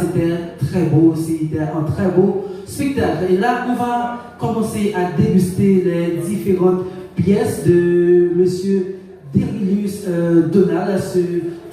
c'était très beau, c'était un très beau spectacle. Et là, on va commencer à déguster les différentes pièces de Monsieur Derilius Donald, ce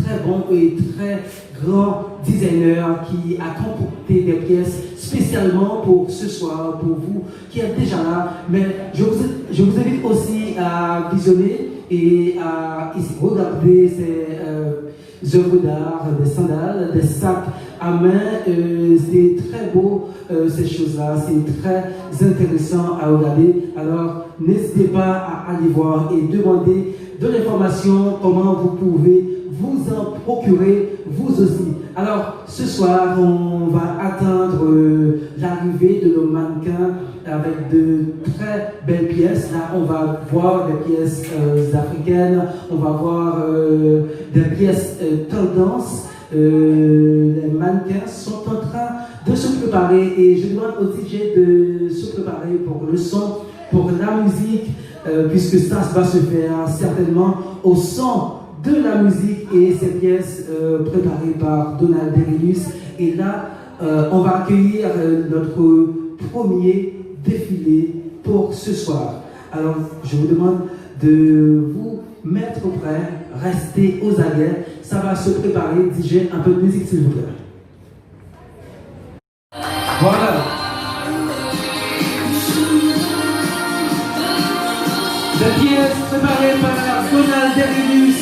très bon et très grand designer qui a concocté des pièces spécialement pour ce soir, pour vous qui êtes déjà là. Mais je vous invite aussi à visionner et à regarder ces œuvres d'art, des sandales, des sacs à main. C'est très beau ces choses-là, c'est très intéressant à regarder. Alors n'hésitez pas à aller voir et demander de l'information, comment vous pouvez vous en procurer vous aussi. Alors ce soir, on va attendre l'arrivée de nos mannequins avec de très belles pièces. Là, on va voir des pièces africaines, on va voir des pièces tendance. Les mannequins sont en train de se préparer et je demande au DJ de se préparer pour le son, pour la musique, puisque ça va se faire certainement au son de la musique et ces pièces préparées par Donald Derilius. Et là, on va accueillir notre premier défilé pour ce soir. Alors, je vous demande de vous mettre prêt, rester aux aguets. Ça va se préparer. DJ, un peu de musique, s'il vous plaît. Voilà. Les pièces préparées par Donald Derilius.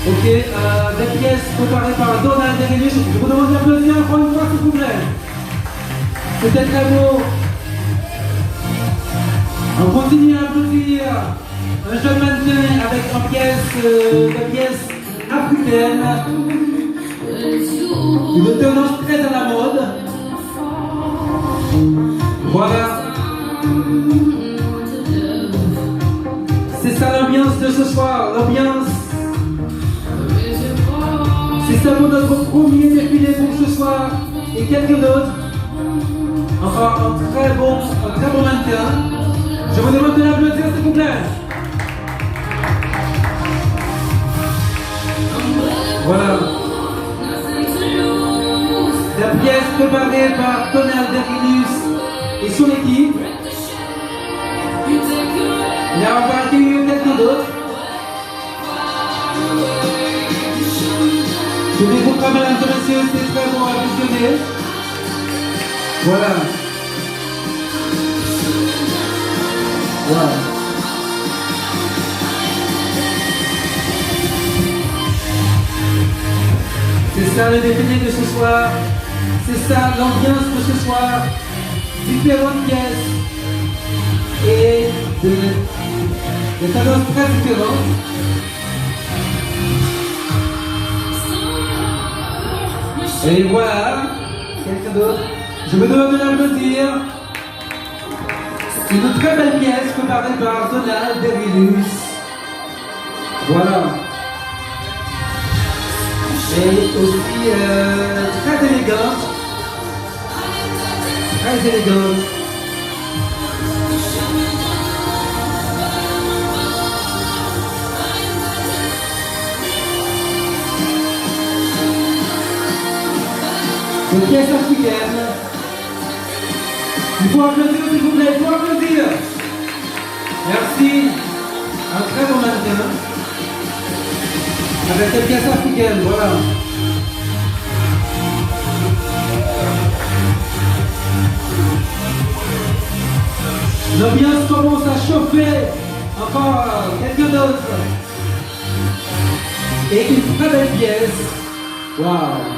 Ok, des pièces préparées par Donald Derilius. Je vous demande d'applaudir encore une fois, s'il vous plaît. C'était très beau. On continue à applaudir un jeune mannequin avec des pièces africaines. Une tendance très à la mode. Voilà. C'est ça l'ambiance de ce soir. L'ambiance. C'est seulement notre premier défilé pour ce soir. Et quelques d'autres. Enfin, un très bon mannequin. Je vous demande de l'applaudir, s'il vous plaît. Voilà. La pièce préparée par Donald Derilius et son équipe. Et on va accueillir quelqu'un d'autre. Je vais vous prendre, mesdames et messieurs, c'est très bon à visionner. Voilà. Voilà. C'est ça le défilé de ce soir. C'est ça l'ambiance de ce soir. Différentes pièces et des tendances très différentes. Et voilà, quelqu'un d'autre. Je me demande de l'applaudir. C'est une très belle pièce préparée par Donald Derilius. Voilà. Et aussi très élégante. Très élégante. Une pièce africaine. Il faut applaudir, s'il vous plaît, il faut applaudir. Merci. Un très bon mannequin. Avec cette pièce africaine, voilà. L'ambiance commence à chauffer. Encore quelques d'autres. Et une très belle pièce. Waouh.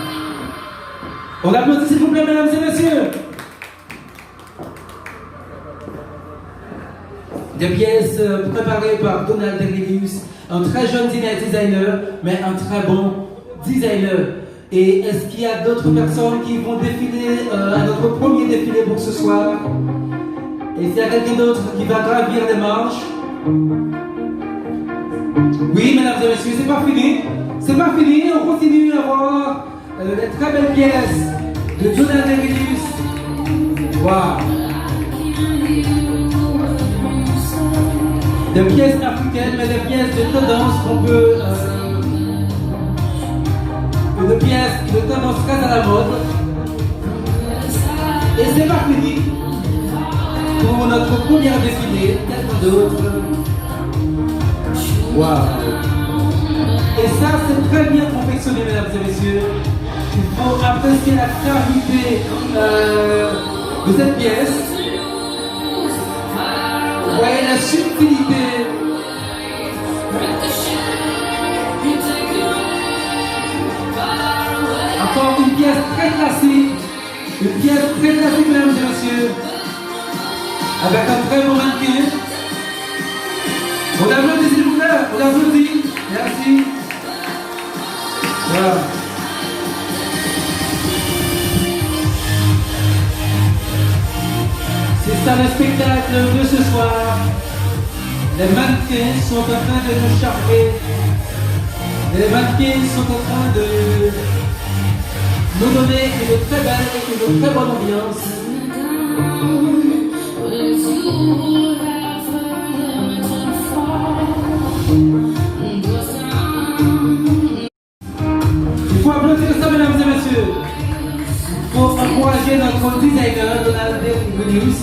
On applaudit, s'il vous plaît, mesdames et messieurs. Des pièces préparées par Donald Derilius, un très jeune designer, mais un très bon designer. Et est-ce qu'il y a d'autres personnes qui vont défiler à notre premier défilé pour ce soir? Et s'il y a quelqu'un d'autre qui va gravir les marches? Oui, mesdames et messieurs, c'est pas fini. C'est pas fini, on continue à voir les très belles pièces de Donald Derilius. Waouh! des pièces africaines, mais des pièces de tendance qu'on peut. Une pièce de tendance très à la mode. Et c'est pas fini. Pour notre première défilé, tellement d'autres. Waouh! Et ça, c'est très bien confectionné, mesdames et messieurs. Il faut apprécier la gravité de cette pièce. Vous voyez la subtilité. Encore une pièce très classique. Une pièce très classique, mesdames et messieurs. Avec un très beau mannequin. On l'applaudit, s'il vous plaît. On l'applaudit. Merci. Voilà. C'est ça le spectacle de ce soir. Les mannequins sont en train de nous charmer. Les mannequins sont en train de nous donner une très belle et une très bonne ambiance. Il faut applaudir ça, mesdames et messieurs, pour encourager notre designer, Donald Derelius.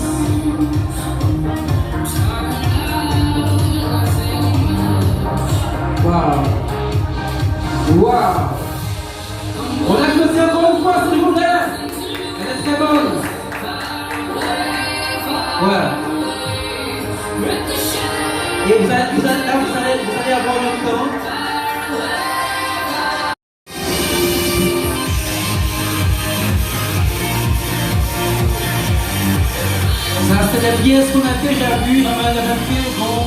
Waouh! Waouh! On applaudit encore une fois, s'il vous plaît. Elle est très bonne. Voilà. Et vous allez avoir le temps. Ça, c'est la pièce qu'on a déjà vue dans la mannequin vont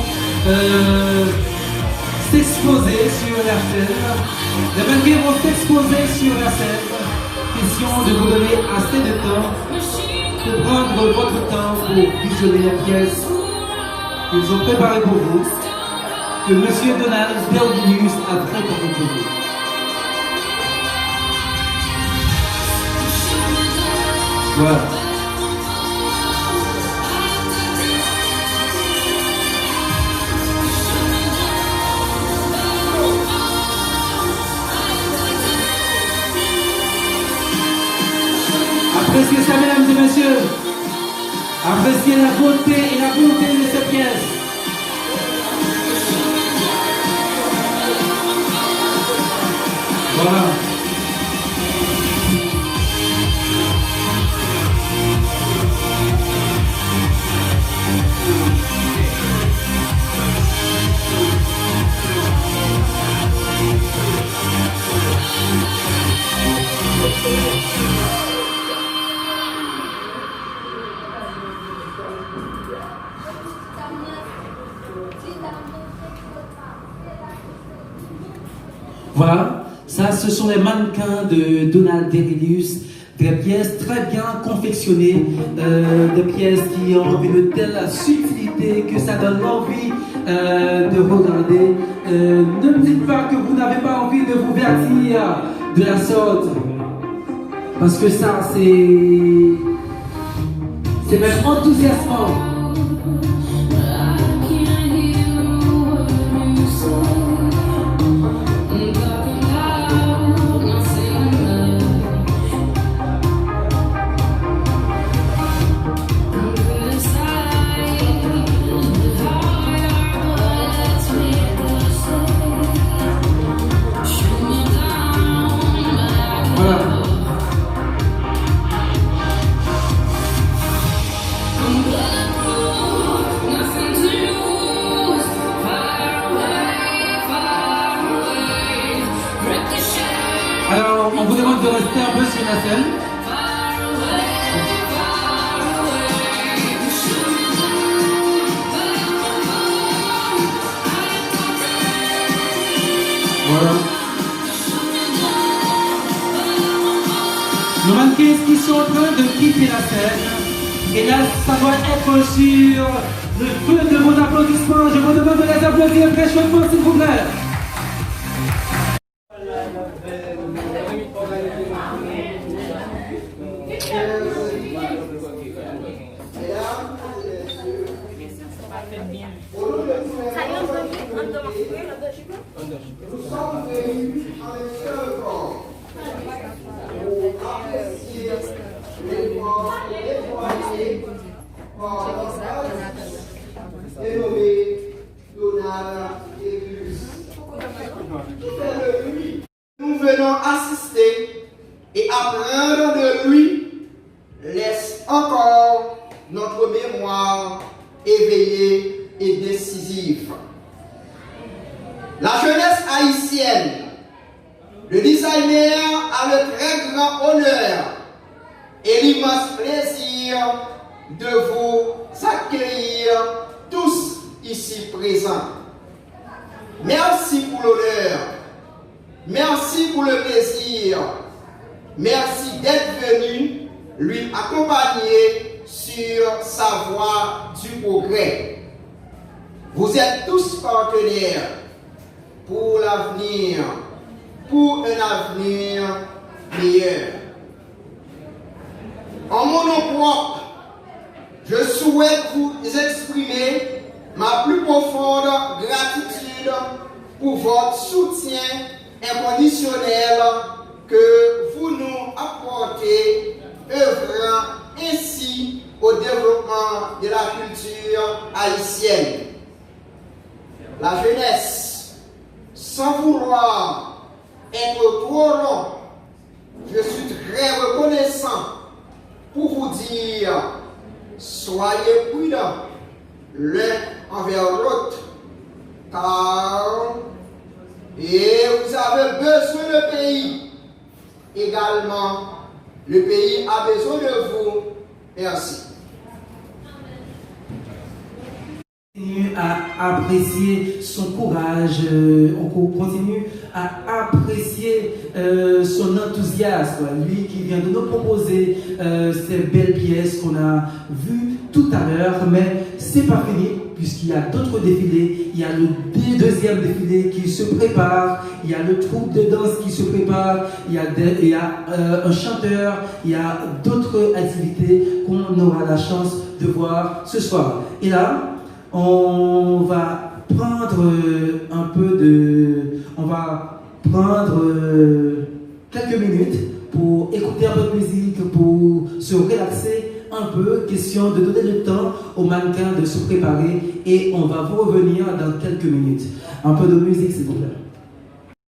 s'exposer sur la scène. Les mannequins vont s'exposer sur la scène. Question de vous donner assez de temps pour prendre votre temps pour visionner la pièce qu'ils ont préparée pour vous, que M. Donald Derelius a préparée pour vous. Voilà. Appréciez ça, mesdames et messieurs. Appréciez la beauté et la beauté de cette pièce. Voilà. Voilà, ça ce sont les mannequins de Donald Derelius, des pièces très bien confectionnées, des pièces qui ont une telle subtilité que ça donne envie de regarder. Ne me dites pas que vous n'avez pas envie de vous vertir de la sorte, parce que ça c'est même enthousiasmant. Alors, on vous demande de rester un peu sur la scène. Voilà. Nos mannequins qui sont en train de quitter la scène. Et là, ça doit être sur le feu de vos applaudissements. Je vous demande de les applaudir très chouettement, s'il vous plaît. Bien sûr, ça va faire bien. Au nom de tous les nous sommes venus avec un corps pour apprécier l'effort déployé par dénommé Donald Erus. C'est de lui nous venons assister et apprendre de lui laisse encore notre mémoire éveillée et décisive. La jeunesse haïtienne, le designer a le très grand honneur et l'immense plaisir de vous accueillir tous ici présents. Merci pour l'honneur, merci pour le plaisir, merci d'être venu lui accompagner sur sa voie du progrès. Vous êtes tous partenaires pour l'avenir, pour un avenir meilleur. En mon nom propre, je souhaite vous exprimer ma plus profonde gratitude pour votre soutien inconditionnel que vous nous apportez, œuvrant ainsi au développement de la culture haïtienne. La jeunesse, sans vouloir être trop long, je suis très reconnaissant pour vous dire, soyez prudents l'un envers l'autre, car vous avez besoin de pays. Également, le pays a besoin de vous. Merci. Continue à apprécier son courage, on continue à apprécier son enthousiasme, lui qui vient de nous proposer ces belles pièces qu'on a vues tout à l'heure, mais c'est pas fini puisqu'il y a d'autres défilés, il y a le deuxième défilé qui se prépare, il y a le troupe de danse qui se prépare, il y a un chanteur, il y a d'autres activités qu'on aura la chance de voir ce soir. Et là, on va prendre quelques minutes pour écouter un peu de musique, pour se relaxer un peu, question de donner le temps aux mannequins de se préparer et on va vous revenir dans quelques minutes. Un peu de musique s'il vous plaît.